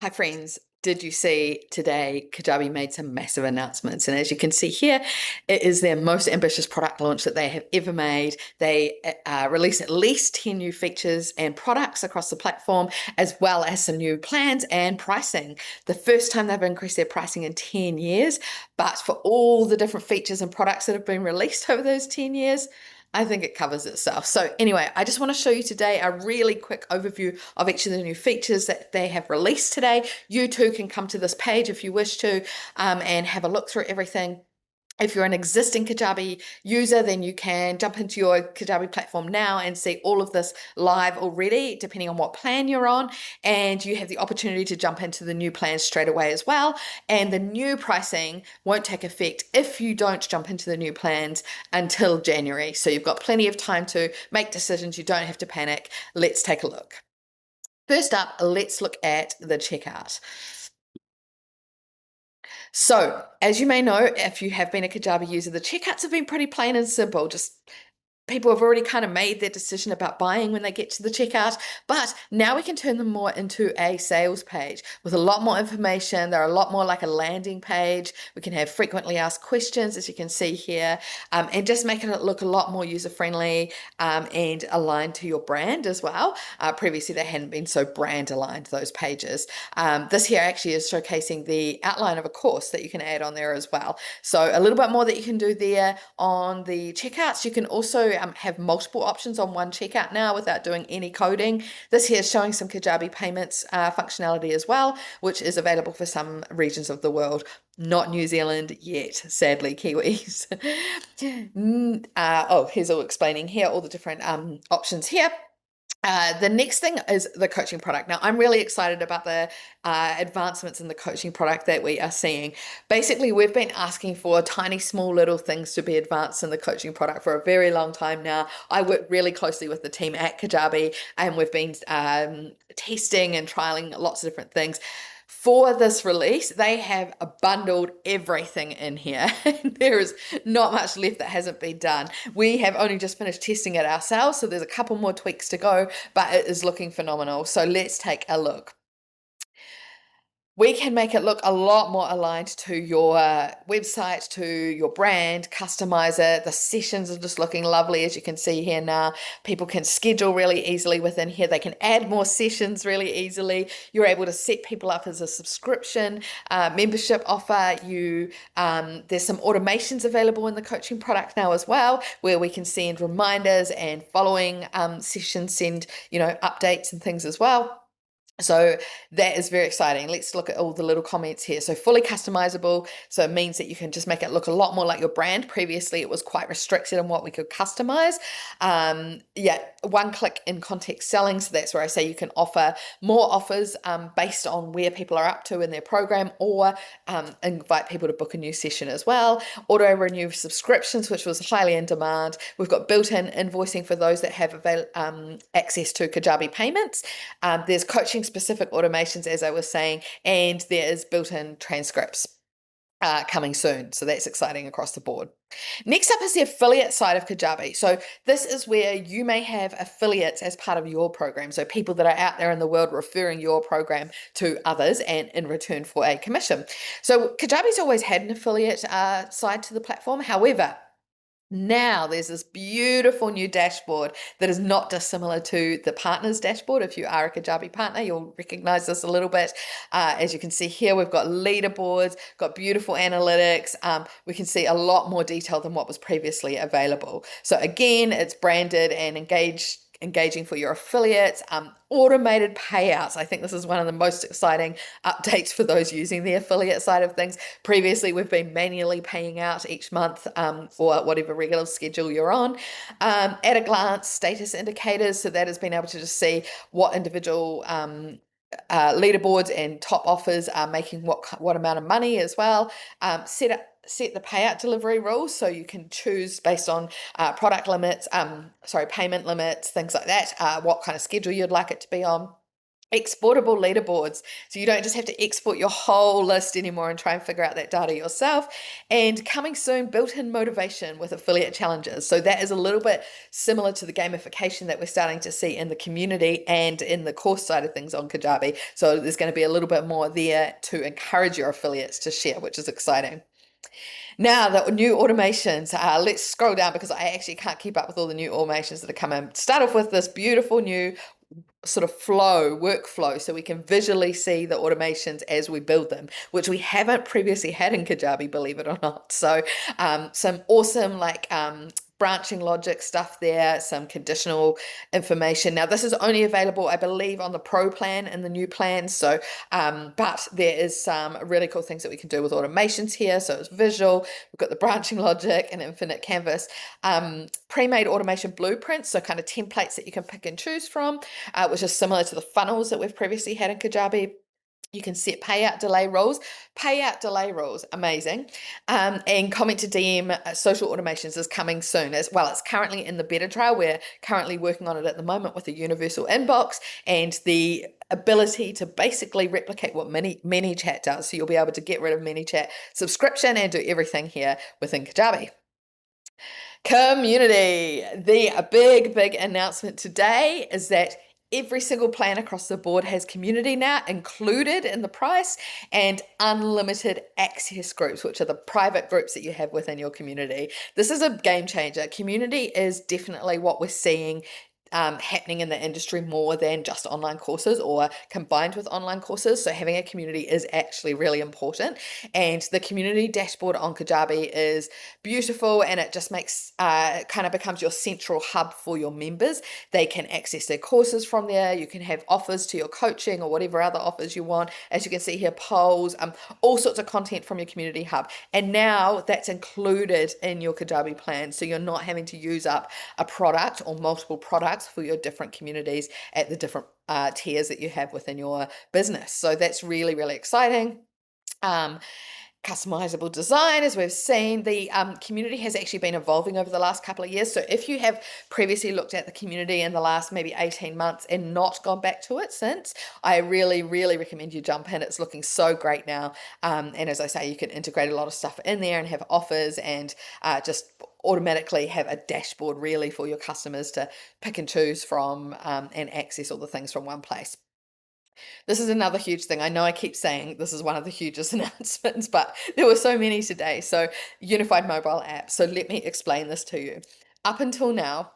Hi friends, did you see today Kajabi made some massive announcements? And as you can see here, it is their most ambitious product launch that they have ever made. They released at least 10 new features and products across the platform, as well as some new plans and pricing. The first time they've increased their pricing in 10 years, but for all the different features and products that have been released over those 10 years, I think it covers itself. So anyway, I just want to show you today a really quick overview of each of the new features that they have released today. You too can come to this page if you wish to and have a look through everything. If you're an existing Kajabi user, then you can jump into your Kajabi platform now and see all of this live already, depending on what plan you're on. And you have the opportunity to jump into the new plans straight away as well. And the new pricing won't take effect if you don't jump into the new plans until January. So you've got plenty of time to make decisions. You don't have to panic. Let's take a look. First up, let's look at the checkout. So, as you may know, if you have been a Kajabi user, the checkouts have been pretty plain and simple. Just people have already kind of made their decision about buying when they get to the checkout, but now we can turn them more into a sales page with a lot more information. They're a lot more like a landing page. We can have frequently asked questions, as you can see here, and just making it look a lot more user-friendly and aligned to your brand as well. Previously, they hadn't been so brand aligned, those pages. This here actually is showcasing the outline of a course that you can add on there as well. So a little bit more that you can do there on the checkouts. You can also have multiple options on one checkout now without doing any coding. This here is showing some Kajabi payments functionality as well, which is available for some regions of the world. Not New Zealand yet, sadly, Kiwis. Here's all explaining here, all the different options here. The next thing is the coaching product. Now, I'm really excited about the advancements in the coaching product that we are seeing. Basically, we've been asking for tiny, small, little things to be advanced in the coaching product for a very long time now. I work really closely with the team at Kajabi, and we've been testing and trialing lots of different things. For this release, they have bundled everything in here. There is not much left that hasn't been done. We have only just finished testing it ourselves, so there's a couple more tweaks to go, but it is looking phenomenal. So let's take a look. We can make it look a lot more aligned to your website, to your brand, customize it. The sessions are just looking lovely, as you can see here now. People can schedule really easily within here. They can add more sessions really easily. You're able to set people up as a subscription membership offer. There's some automations available in the coaching product now as well, where we can send reminders and following sessions, send updates and things as well. So that is very exciting. Let's look at all the little comments here. So fully customizable. So it means that you can just make it look a lot more like your brand. Previously, it was quite restricted on what we could customize. One click in context selling. So that's where I say you can offer more offers based on where people are up to in their program, or invite people to book a new session as well. Auto renew subscriptions, which was highly in demand. We've got built-in invoicing for those that have access to Kajabi payments. There's coaching specific automations, as I was saying, and there is built-in transcripts coming soon. So that's exciting across the board. Next up is the affiliate side of Kajabi. So this is where you may have affiliates as part of your program. So people that are out there in the world referring your program to others and in return for a commission. So Kajabi's always had an affiliate side to the platform. However, now there's this beautiful new dashboard that is not dissimilar to the partners dashboard. If you are a Kajabi partner, you'll recognize this a little bit. As you can see here, we've got leaderboards, got beautiful analytics. We can see a lot more detail than what was previously available. So again, it's branded and engaging for your affiliates. Automated payouts. I think this is one of the most exciting updates for those using the affiliate side of things. Previously, we've been manually paying out each month for whatever regular schedule you're on. At a glance, status indicators. So that has been able to just see what individual leaderboards and top offers are making what amount of money as well. Set the payout delivery rules, so you can choose based on product limits, payment limits, things like that, what kind of schedule you'd like it to be on. exportable leaderboards. So you don't just have to export your whole list anymore and try and figure out that data yourself. And coming soon, built-in motivation with affiliate challenges. So that is a little bit similar to the gamification that we're starting to see in the community and in the course side of things on Kajabi. So there's going to be a little bit more there to encourage your affiliates to share, which is exciting. Now, the new automations, let's scroll down because I actually can't keep up with all the new automations that are coming. Start off with this beautiful new sort of workflow, so we can visually see the automations as we build them, which we haven't previously had in Kajabi, believe it or not. So some awesome branching logic stuff there, some conditional information. Now this is only available, I believe, on the Pro plan and the new plan. So, but there is some really cool things that we can do with automations here. So it's visual, we've got the branching logic and infinite canvas, pre-made automation blueprints, so kind of templates that you can pick and choose from, which is similar to the funnels that we've previously had in Kajabi. You can set payout delay rules. Amazing. And comment to DM social automations is coming soon as well. It's currently in the beta trial. We're currently working on it at the moment with a universal inbox and the ability to basically replicate what ManyChat does. So you'll be able to get rid of ManyChat subscription and do everything here within Kajabi. Community. The big announcement today is that every single plan across the board has community now included in the price, and unlimited access groups, which are the private groups that you have within your community. This is a game changer. Community is definitely what we're seeing happening in the industry more than just online courses or combined with online courses. So having a community is actually really important. And the community dashboard on Kajabi is beautiful, and it just makes kind of becomes your central hub for your members. They can access their courses from there. You can have offers to your coaching or whatever other offers you want. As you can see here, polls, all sorts of content from your community hub. And now that's included in your Kajabi plan. So you're not having to use up a product or multiple products for your different communities at the different tiers that you have within your business. So that's really exciting. Customizable design, as we've seen, the community has actually been evolving over the last couple of years. So if you have previously looked at the community in the last maybe 18 months and not gone back to it since, I really recommend you jump in. It's looking so great now. And as I say, you can integrate a lot of stuff in there and have offers and just automatically have a dashboard really for your customers to pick and choose from and access all the things from one place. This is another huge thing. I know I keep saying this is one of the hugest announcements, but there were so many today. So unified mobile app. So let me explain this to you. Up until now,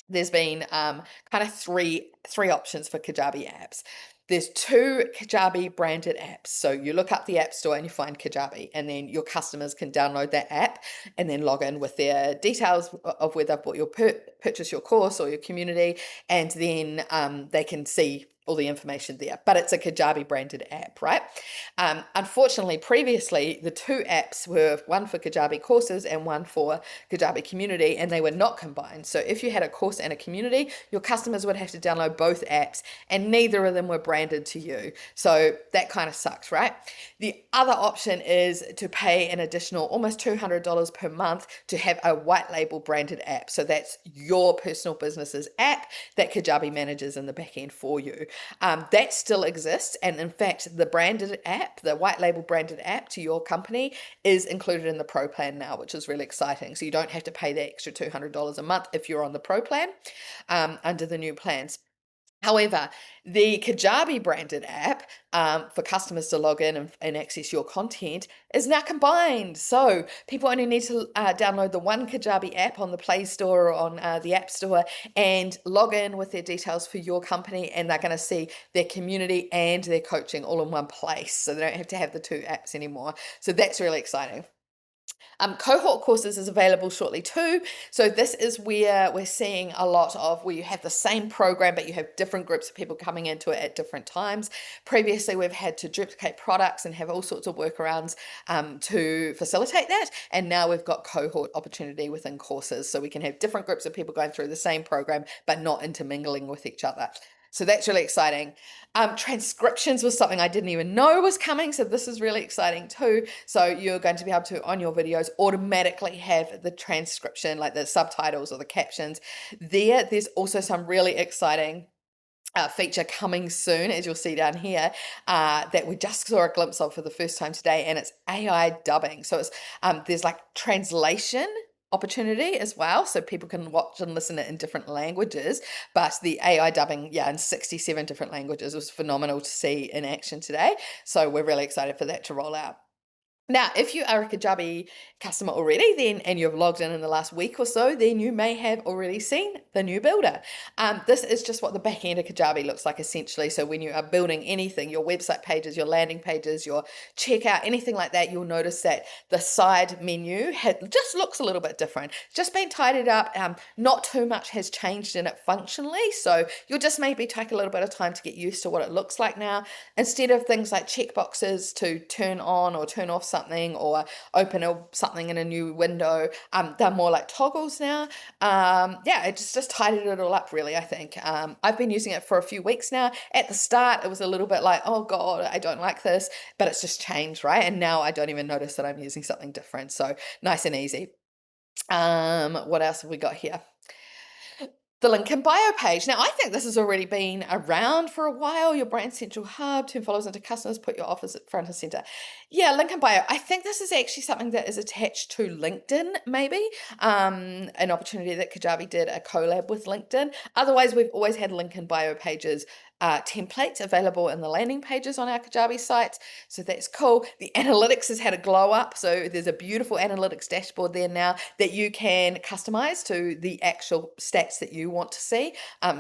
there's been kind of three options for Kajabi apps. There's 2 Kajabi branded apps. So you look up the App Store and you find Kajabi, and then your customers can download that app and then log in with their details of where they've bought your purchase your course or your community, and then they can see all the information there. But it's a Kajabi branded app, right? Unfortunately, previously, the 2 apps were one for Kajabi courses and one for Kajabi community, and they were not combined. So if you had a course and a community, your customers would have to download both apps, and neither of them were branded to you. So that kind of sucks, right? The other option is to pay an additional almost $200 per month to have a white label branded app. So that's your personal business's app that Kajabi manages in the back end for you. That still exists, and in fact the branded app, the white label branded app to your company, is included in the Pro plan now, which is really exciting. So you don't have to pay the extra $200 a month if you're on the Pro plan under the new plans. However, the Kajabi branded app for customers to log in and access your content is now combined. So people only need to download the one Kajabi app on the Play Store or on the App Store and log in with their details for your company, and they're going to see their community and their coaching all in one place. So they don't have to have the 2 apps anymore. So that's really exciting. Cohort courses is available shortly too. So this is where we're seeing a lot of where you have the same program, but you have different groups of people coming into it at different times. Previously, we've had to duplicate products and have all sorts of workarounds to facilitate that. And now we've got cohort opportunity within courses. So we can have different groups of people going through the same program, but not intermingling with each other. So that's really exciting. Transcriptions was something I didn't even know was coming. So this is really exciting too. So you're going to be able to, on your videos, automatically have the transcription, like the subtitles or the captions there. There's also some really exciting feature coming soon, as you'll see down here, that we just saw a glimpse of for the first time today, and it's AI dubbing. So it's there's like translation opportunity as well, so people can watch and listen in different languages. But the AI dubbing, yeah, in 67 different languages was phenomenal to see in action today. So we're really excited for that to roll out. Now, if you are a Kajabi customer already, then and you've logged in the last week or so, then you may have already seen the new builder. This is just what the back end of Kajabi looks like essentially. So when you are building anything, your website pages, your landing pages, your checkout, anything like that, you'll notice that the side menu just looks a little bit different. It's just been tidied up. Not too much has changed in it functionally. So you'll just maybe take a little bit of time to get used to what it looks like now. Instead of things like checkboxes to turn on or turn off something or open something in a new window, they're more like toggles now. Yeah, it just tidied it all up really, I think. I've been using it for a few weeks now. At the start, it was a little bit like, oh God, I don't like this, but it's just changed, right? And now I don't even notice that I'm using something different. So nice and easy. What else have we got here? The link in bio page. Now, I think this has already been around for a while. Your brand central hub, turn followers into customers, put your offers at front and center. Yeah, link in bio. I think this is actually something that is attached to LinkedIn, maybe. An opportunity that Kajabi did a collab with LinkedIn. Otherwise, we've always had link in bio pages templates available in the landing pages on our Kajabi sites. So that's cool. The analytics has had a glow up. So there's a beautiful analytics dashboard there now that you can customize to the actual stats that you want to see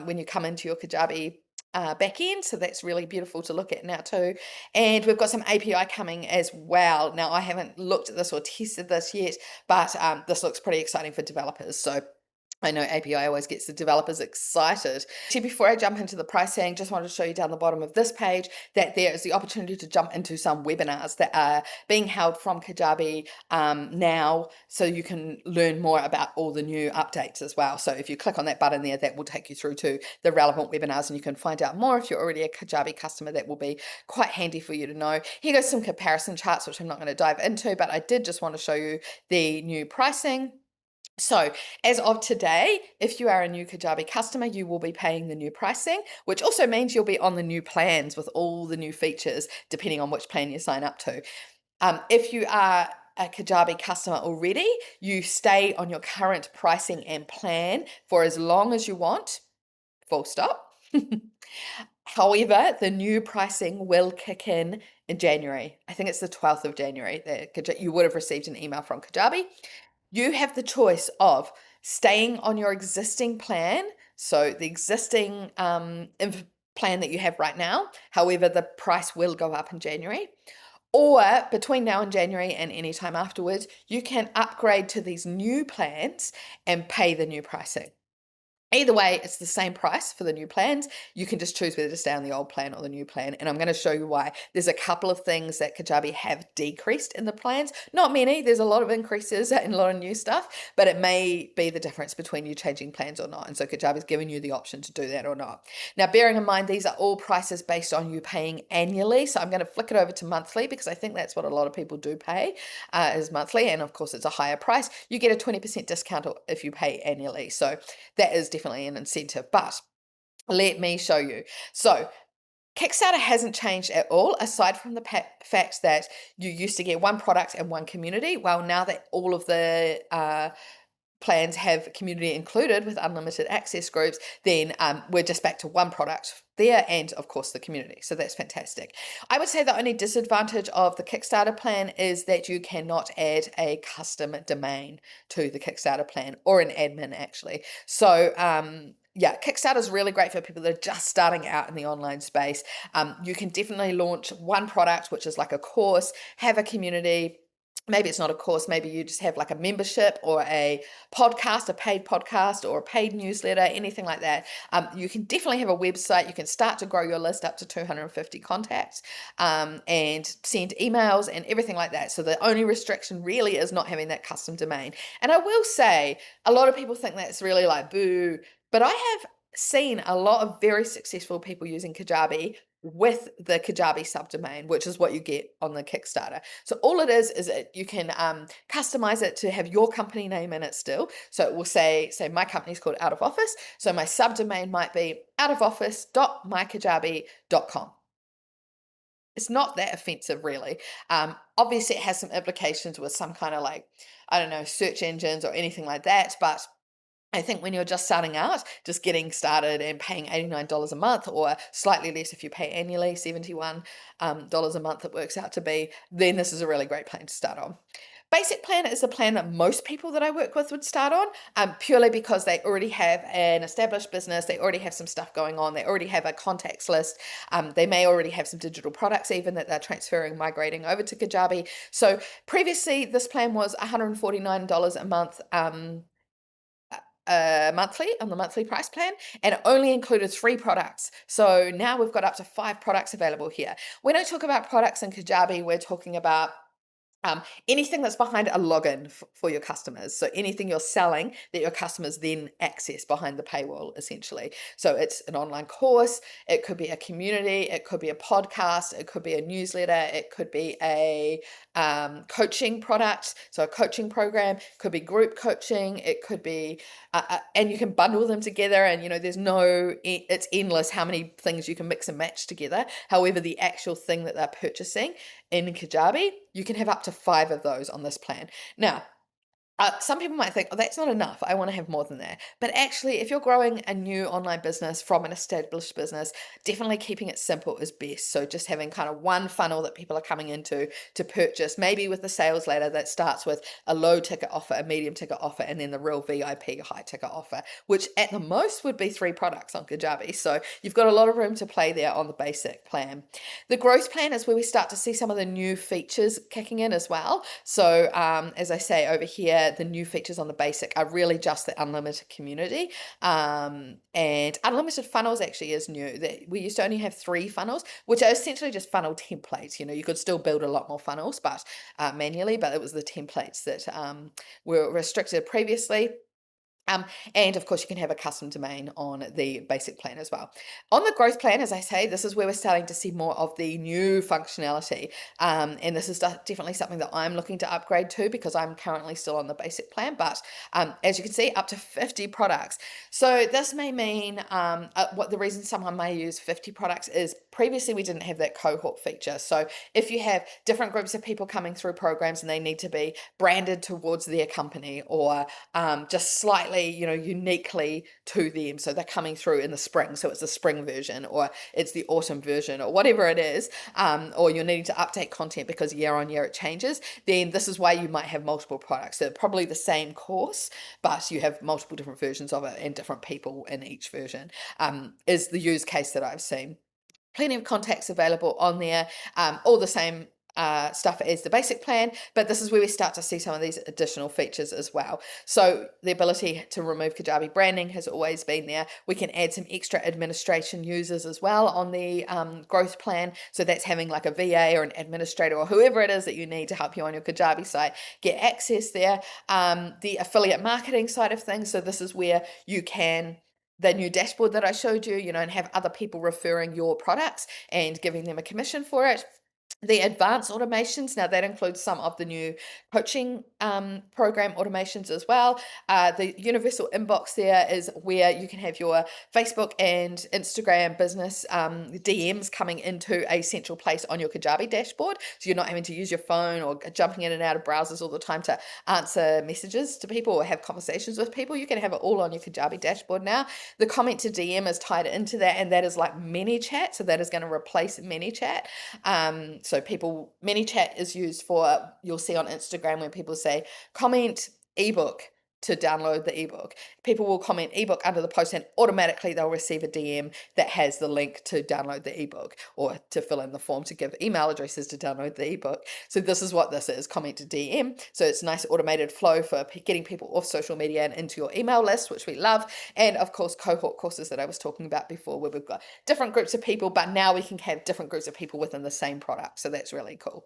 when you come into your Kajabi back end. So that's really beautiful to look at now too. And we've got some API coming as well. Now, I haven't looked at this or tested this yet, but this looks pretty exciting for developers. So I know API always gets the developers excited. Actually, before I jump into the pricing, just wanted to show you down the bottom of this page that there is the opportunity to jump into some webinars that are being held from Kajabi now, so you can learn more about all the new updates as well. So if you click on that button there, that will take you through to the relevant webinars, and you can find out more if you're already a Kajabi customer. That will be quite handy for you to know. Here goes some comparison charts, which I'm not going to dive into, but I did just want to show you the new pricing. So as of today, if you are a new Kajabi customer, you will be paying the new pricing, which also means you'll be on the new plans with all the new features, depending on which plan you sign up to. If you are a Kajabi customer already, you stay on your current pricing and plan for as long as you want, full stop. However, the new pricing will kick in January. I think it's the 12th of January that you would have received an email from Kajabi. You have the choice of staying on your existing plan, so the existing plan that you have right now. However, the price will go up in January. Or between now and January and any time afterwards, you can upgrade to these new plans and pay the new pricing. Either way, it's the same price for the new plans. You can just choose whether to stay on the old plan or the new plan. And I'm going to show you why. There's a couple of things that Kajabi have decreased in the plans. Not many. There's a lot of increases and a lot of new stuff, but it may be the difference between you changing plans or not. And so Kajabi's giving you the option to do that or not. Now, bearing in mind, these are all prices based on you paying annually. So I'm going to flick it over to monthly because I think that's what a lot of people do pay is monthly. And of course, it's a higher price. You get a 20% discount if you pay annually. So that is definitely an incentive, but let me show you. So Kickstarter hasn't changed at all, aside from the fact that you used to get one product and one community. Well, now that all of the plans have community included with unlimited access groups, then we're just back to one product there and of course the community. So that's fantastic. I would say the only disadvantage of the Kickstarter plan is that you cannot add a custom domain to the Kickstarter plan, or an admin actually. So yeah, Kickstarter is really great for people that are just starting out in the online space. You can definitely launch one product, which is like a course, have a community. Maybe it's not a course, maybe you just have like a membership or a podcast, a paid podcast or a paid newsletter, anything like that. You can definitely have a website. You can start to grow your list up to 250 contacts and send emails and everything like that. So the only restriction really is not having that custom domain. And I will say, a lot of people think that's really like boo, but I have seen a lot of very successful people using Kajabi with the Kajabi subdomain, which is what you get on the Kickstarter. So all it is you can customize it to have your company name in it still. So it will say my company's called Out of Office. So my subdomain might be outofoffice.mykajabi.com. It's not that offensive, really. Obviously, it has some implications with some kind of like, I don't know, search engines or anything like that. But I think when you're just starting out, just getting started and paying $89 a month, or slightly less if you pay annually, $71 dollars a month it works out to be, then this is a really great plan to start on. Basic plan is the plan that most people that I work with would start on, purely because they already have an established business, they already have some stuff going on, they already have a contacts list, they may already have some digital products even that they're transferring, migrating over to Kajabi. So previously, this plan was $149 a month. Monthly on the monthly price plan, and it only included 3 products. So now we've got up to 5 products available here. When I talk about products in Kajabi, we're talking about anything that's behind a login for your customers. So anything you're selling that your customers then access behind the paywall, essentially. So it's an online course, it could be a community, it could be a podcast, it could be a newsletter, it could be a coaching product, so a coaching program, could be group coaching, it could be, and you can bundle them together, and it's endless how many things you can mix and match together. However, the actual thing that they're purchasing in Kajabi, you can have up to 5 of those on this plan. Now, some people might think, oh, that's not enough. I want to have more than that. But actually, if you're growing a new online business from an established business, definitely keeping it simple is best. So just having kind of one funnel that people are coming into to purchase, maybe with a sales ladder that starts with a low ticket offer, a medium ticket offer, and then the real VIP high ticket offer, which at the most would be 3 products on Kajabi. So you've got a lot of room to play there on the basic plan. The growth plan is where we start to see some of the new features kicking in as well. So as I say over here, the new features on the basic are really just the unlimited community, and unlimited funnels actually is new. That we used to only have 3 funnels, which are essentially just funnel templates. You could still build a lot more funnels, but manually, but it was the templates that were restricted previously. And of course, you can have a custom domain on the basic plan as well. On the growth plan, as I say, this is where we're starting to see more of the new functionality. And this is definitely something that I'm looking to upgrade to, because I'm currently still on the basic plan. But as you can see, up to 50 products. So this may mean what the reason someone may use 50 products is previously we didn't have that cohort feature. So if you have different groups of people coming through programs and they need to be branded towards their company, or just slightly, uniquely to them. So they're coming through in the spring. So it's the spring version, or it's the autumn version, or whatever it is, or you're needing to update content because year on year it changes. Then this is why you might have multiple products. They're probably the same course, but you have multiple different versions of it and different people in each version, is the use case that I've seen. Plenty of contacts available on there, all the same stuff as the basic plan, but this is where we start to see some of these additional features as well. So the ability to remove Kajabi branding has always been there. We can add some extra administration users as well on the growth plan. So that's having like a VA or an administrator or whoever it is that you need to help you on your Kajabi site get access there. The affiliate marketing side of things. So this is where you can the new dashboard that I showed you, and have other people referring your products and giving them a commission for it. The advanced automations, now that includes some of the new coaching program automations as well. The universal inbox there is where you can have your Facebook and Instagram business DMs coming into a central place on your Kajabi dashboard. So you're not having to use your phone or jumping in and out of browsers all the time to answer messages to people or have conversations with people. You can have it all on your Kajabi dashboard now. The comment to DM is tied into that, and that is like ManyChat. So that is going to replace ManyChat. So ManyChat is used for, you'll see on Instagram when people say, comment ebook to download the ebook. People will comment ebook under the post and automatically they'll receive a DM that has the link to download the ebook, or to fill in the form to give email addresses to download the ebook. So this is what this is, comment to DM. So it's a nice automated flow for getting people off social media and into your email list, which we love. And of course, cohort courses that I was talking about before, where we've got different groups of people, but now we can have different groups of people within the same product. So that's really cool.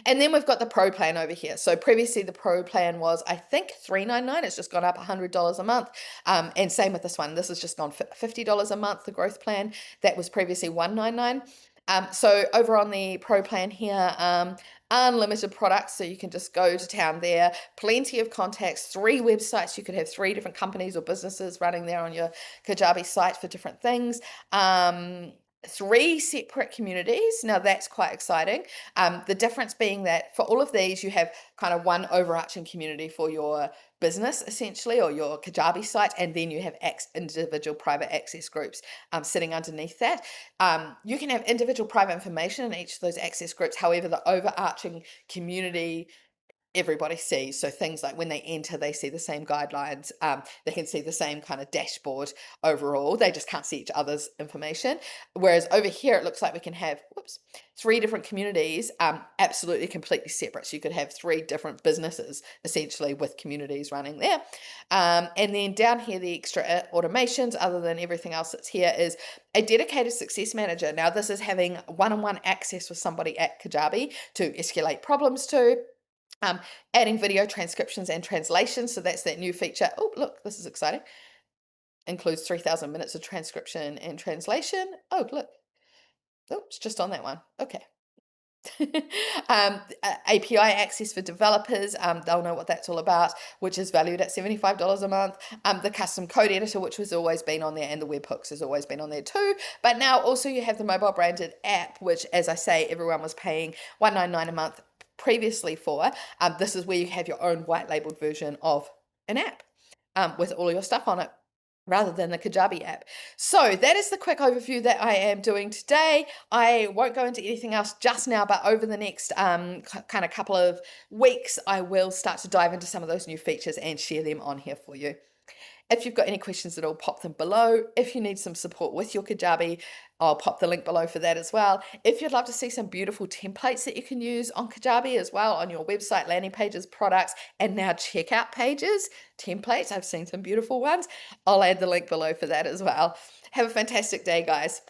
And then we've got the Pro plan over here. So previously the Pro plan was, I think, $399. It's just gone up $100 a month. And same with this one. This has just gone $50 a month, the growth plan. That was previously $199. So over on the Pro plan here, unlimited products, so you can just go to town there. Plenty of contacts, 3 websites. You could have 3 different companies or businesses running there on your Kajabi site for different things. 3 separate communities. Now that's quite exciting. The difference being that for all of these, you have kind of one overarching community for your business, essentially, or your Kajabi site, and then you have individual private access groups sitting underneath that. You can have individual private information in each of those access groups. However, the overarching community everybody sees. So things like when they enter, they see the same guidelines. They can see the same kind of dashboard overall. They just can't see each other's information. Whereas over here, it looks like we can have, 3 different communities, absolutely completely separate. So you could have 3 different businesses essentially with communities running there. And then down here, the extra automations, other than everything else that's here, is a dedicated success manager. Now, this is having one-on-one access with somebody at Kajabi to escalate problems to. Adding video transcriptions and translations. So that's that new feature. Oh, look, this is exciting. Includes 3,000 minutes of transcription and translation. Oh, look. Oh, it's just on that one. Okay. API access for developers, they'll know what that's all about, which is valued at $75 a month. The custom code editor, which has always been on there, and the webhooks has always been on there too. But now also you have the mobile branded app, which, as I say, everyone was paying $199 a month previously for. This is where you have your own white labeled version of an app with all your stuff on it, rather than the Kajabi app. So that is the quick overview that I am doing today. I won't go into anything else just now, but over the next kind of couple of weeks, I will start to dive into some of those new features and share them on here for you. If you've got any questions at all, pop them below. If you need some support with your Kajabi, I'll pop the link below for that as well. If you'd love to see some beautiful templates that you can use on Kajabi as well, on your website, landing pages, products, and now checkout pages, templates, I've seen some beautiful ones. I'll add the link below for that as well. Have a fantastic day, guys.